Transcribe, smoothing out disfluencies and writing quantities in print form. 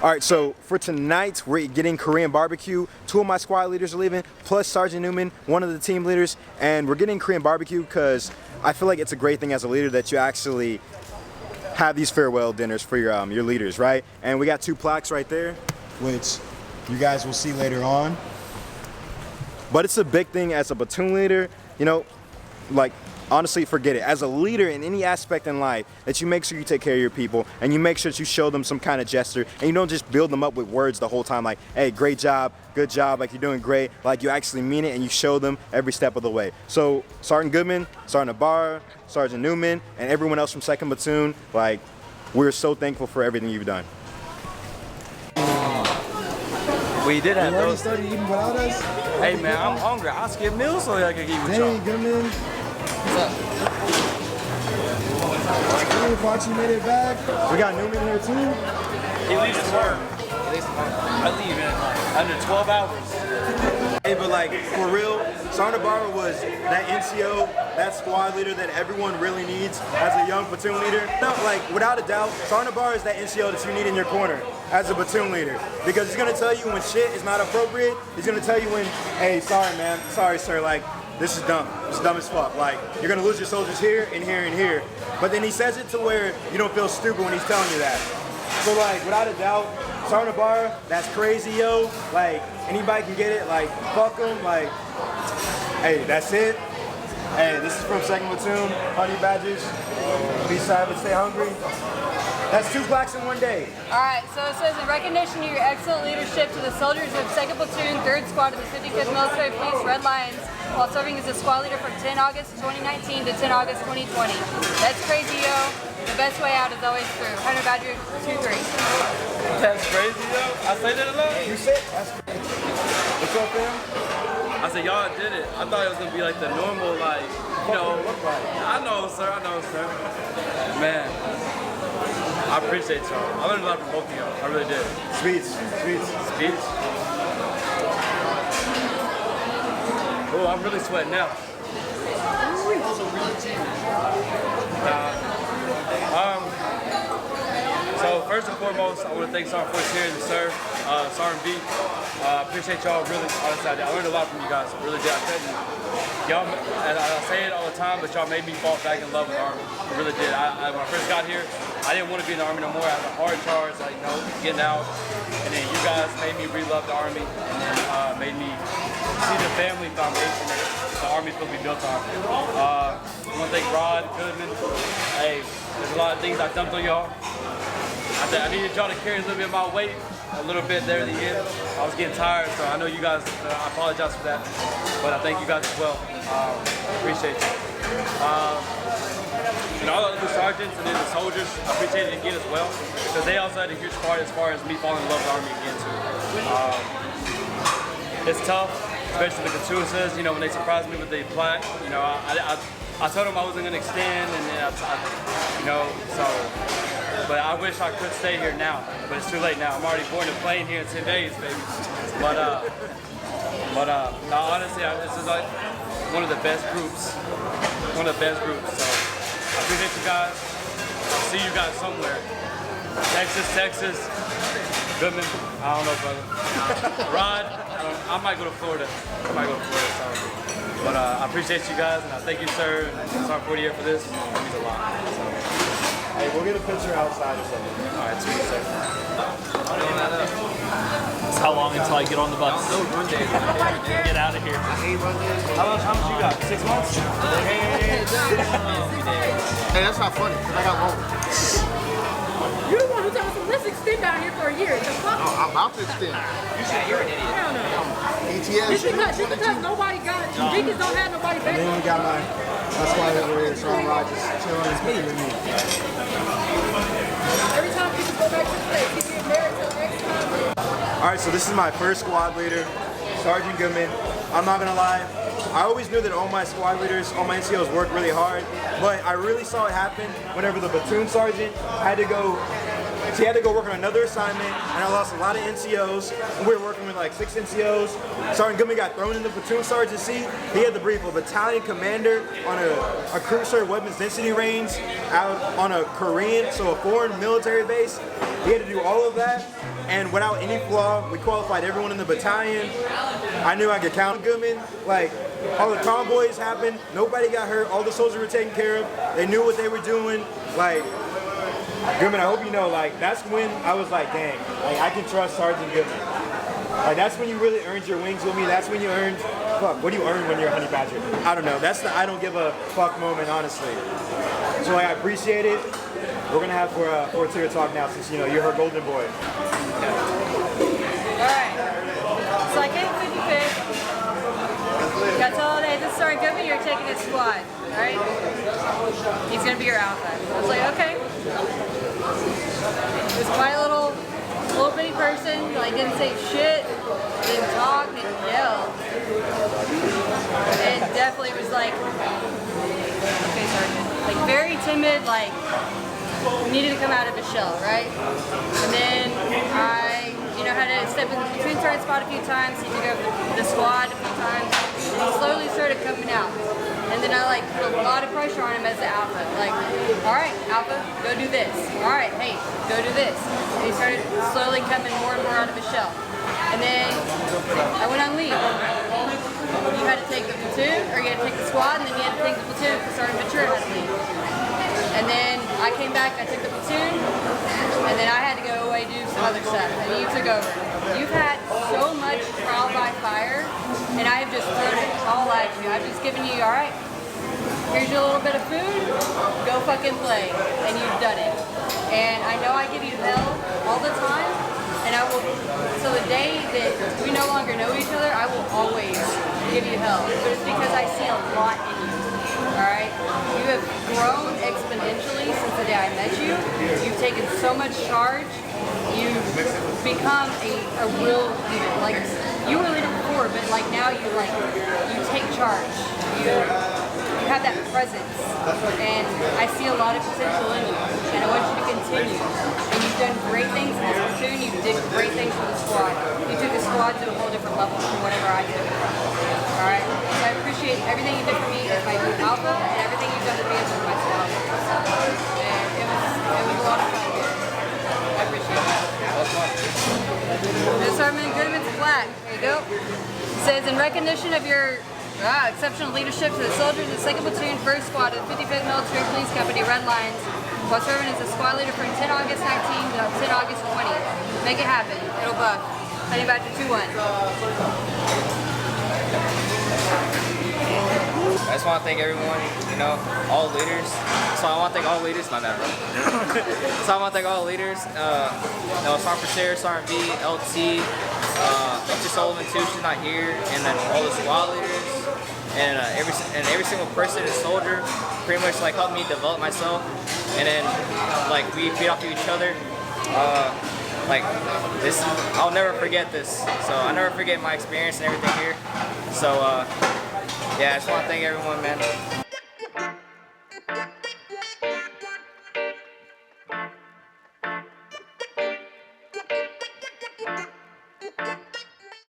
All right, so for tonight, we're getting Korean barbecue. 2 of my squad leaders are leaving, plus Sergeant Newman, one of the team leaders. And we're getting Korean barbecue because I feel like it's a great thing as a leader that you actually have these farewell dinners for your leaders, right? And we got 2 plaques right there, which you guys will see later on. But it's a big thing as a platoon leader, you know, like, honestly, forget it. As a leader in any aspect in life, that you make sure you take care of your people and you make sure that you show them some kind of gesture and you don't just build them up with words the whole time like, hey, great job, good job, like you're doing great. Like you actually mean it and you show them every step of the way. So Sergeant Goodman, Sergeant Ibarra, Sergeant Newman, and everyone else from 2nd Platoon, like, we're so thankful for everything you've done. We did have you already those. started eating without us? Hey man, I'm hungry. I'll skip meals so I can eat with y'all. Dang, Goodman. What's up? Hey, Fox, you made it back. We got Newman here too. He leaves at work. I leave in under 12 hours. Hey, but like, for real, Sergeant Ibarra was that NCO, that squad leader that everyone really needs as a young platoon leader. No, like, without a doubt, Sergeant Ibarra is that NCO that you need in your corner as a platoon leader. Because he's gonna tell you when shit is not appropriate. He's gonna tell you when, hey, sorry man, sorry sir, like, this is dumb. It's dumb as fuck. Like, you're gonna lose your soldiers here and here and here. But then he says it to where you don't feel stupid when he's telling you that. So like, without a doubt, Sergeant Ibarra, that's crazy, yo. Like, anybody can get it. Like, fuck them. Like, hey, that's it. Hey, this is from 2nd Platoon, Honey Badgers. Be silent, stay hungry. That's 2 plaques in one day. All right, so it says, in recognition of your excellent leadership to the soldiers of 2nd Platoon, 3rd Squad of the 55th Military Police Red Lions, while serving as a squad leader from 10 August 2019 to 10 August 2020. That's crazy, yo. The best way out is always through. Hunter Badger 2-3. That's crazy, yo. I say that a lot. You said that's crazy. What's up, fam? I said, y'all did it. I thought it was gonna be like the normal, like, you know. I know, sir. I know, sir. Man, I appreciate y'all. I learned a lot from both of y'all. I really did. Speech. Oh, I'm really sweating now. So first and foremost, I want to thank Sergeant Fortier and Sir, Sergeant B. Appreciate y'all really. Honestly, I learned a lot from you guys. I really did. I couldn't. Y'all, and I say it all the time, but y'all made me fall back in love with the Army. I really did. When I first got here, I didn't want to be in the Army no more. I had a hard charge, like, you know, getting out. And then you guys made me re-love the Army, and then made me see the family foundation that the Army is supposed to be built on. I want to thank Rod, Goodman. Hey, there's a lot of things I dumped on y'all. I needed y'all to carry a little bit of my weight, a little bit there at the end. I was getting tired, so I know you guys, I apologize for that. But I thank you guys as well. Appreciate you. And all the other sergeants and then the soldiers, I appreciate it again as well. Because they also had a huge part as far as me falling in love with the Army again too. It's tough, especially the platoon, you know, when they surprised me with the plaque. You know, I told them I wasn't going to extend, and then you know, so. But I wish I could stay here now, but it's too late now. I'm already boarding a plane here in 10 days, baby. But no, honestly, this is like one of the best groups. One of the best groups. So I appreciate you guys. I'll see you guys somewhere. Texas. Goodman, I don't know, brother. Rod, I might go to Florida. So. But I appreciate you guys, and I thank you, sir, and Sergeant Fortier for this. It means a lot. So. Hey, we'll get a picture outside or something. All right, sweet, sir. It's how long until I get on the bus? Get out of here. How much you got? 6 months? Hey, that's not funny, because I got longer. You're the one who told us, let's extend down here for a year. The fuck? No, I'm about to extend. You said you're an idiot. Hell no. ETS. Just because nobody got it. Deacons don't have nobody back. They only got my squad over here, so I'm just chilling and with me. Every time people go back to the state, keep getting married till next time. All right, so this is my first squad leader, Sergeant Goodman. I'm not gonna lie, I always knew that all my squad leaders, all my NCOs worked really hard, but I really saw it happen whenever the platoon sergeant had to go work on another assignment, and I lost a lot of NCOs. And we were working with like 6 NCOs. Sergeant Goodman got thrown in the platoon sergeant seat. He had to brief a battalion commander on a cruiser weapons density range out on a Korean, so a foreign military base. He had to do all of that. and without any flaw, we qualified everyone in the battalion. I knew I could count on Goodman. Like, all the convoys happened, nobody got hurt, all the soldiers were taken care of, they knew what they were doing. Like, Goodman, I hope you know, like, that's when I was like, dang, like, I can trust Sergeant Goodman. Like, that's when you really earned your wings with me. That's when you earned, fuck, what do you earn when you're a honey badger? I don't know. That's the I don't give a fuck moment, honestly. So, like, I appreciate it. We're gonna have for Ortega talk now, since, you know, you're her golden boy. Alright. So I came 55th. Got told, hey, this is Sergeant Goodman, you're taking his squad. Alright? He's gonna be your alpha. I was like, okay. He was quite a little bitty person, like didn't say shit, didn't talk, didn't yell. And definitely was like, okay, Sergeant, like very timid, like needed to come out of his shell, right? And then I, had to step in the platoon sergeant spot a few times, he took over the squad a few times, and he slowly started coming out. And then I put a lot of pressure on him as the alpha. Like, all right, alpha, go do this. All right, hey, go do this. And he started slowly coming more and more out of his shell. And then I went on leave. You had to take the platoon, or you had to take the squad, and then you had to take the platoon because Sergeant Ventura had to leave. And then I came back, I took the platoon, and then I had to go away do some other stuff. And you took over. You've had so much trial by fire, and I have just thrown it all at you. I've just given you, all right, here's your little bit of food, go fucking play. And you've done it. And I know I give you hell all the time, and I will, so the day that we no longer know each other, I will always give you hell. But it's because I see a lot in you. Alright? You have grown exponentially since the day I met you. You've taken so much charge. You've become a real leader. Like, you were a leader before, but now you take charge. You have that presence. And I see a lot of potential in you. And I want you to continue. And you've done great things in this platoon. You did great things for the squad. You took the squad to a whole different level from whatever I did. Alright? So I appreciate everything you did for me as my new alpha and everything you've done for me as my squad. And it was a lot of fun. I appreciate that. This Sergeant Goodman's Plaque. There you go. It says, in recognition of your exceptional leadership to the soldiers of the 2nd Platoon, 1st Squad of the 55th Military Police Company, Red Lions, while serving as a squad leader from 10 August 19 to 10 August 20. Make it happen. It'll buff. Honey Badger 2-1. I just want to thank everyone, all leaders. So I want to thank all leaders, my bad, bro. So I want to thank all leaders, Sergeant Pacer, Sergeant V, LT, Mr. Sullivan too, she's not here, and then all the squad leaders, and every single person and soldier pretty much helped me develop myself, and then we feed off of each other. This, I'll never forget this. So I'll never forget my experience and everything here. So yeah, I just want to thank everyone, man.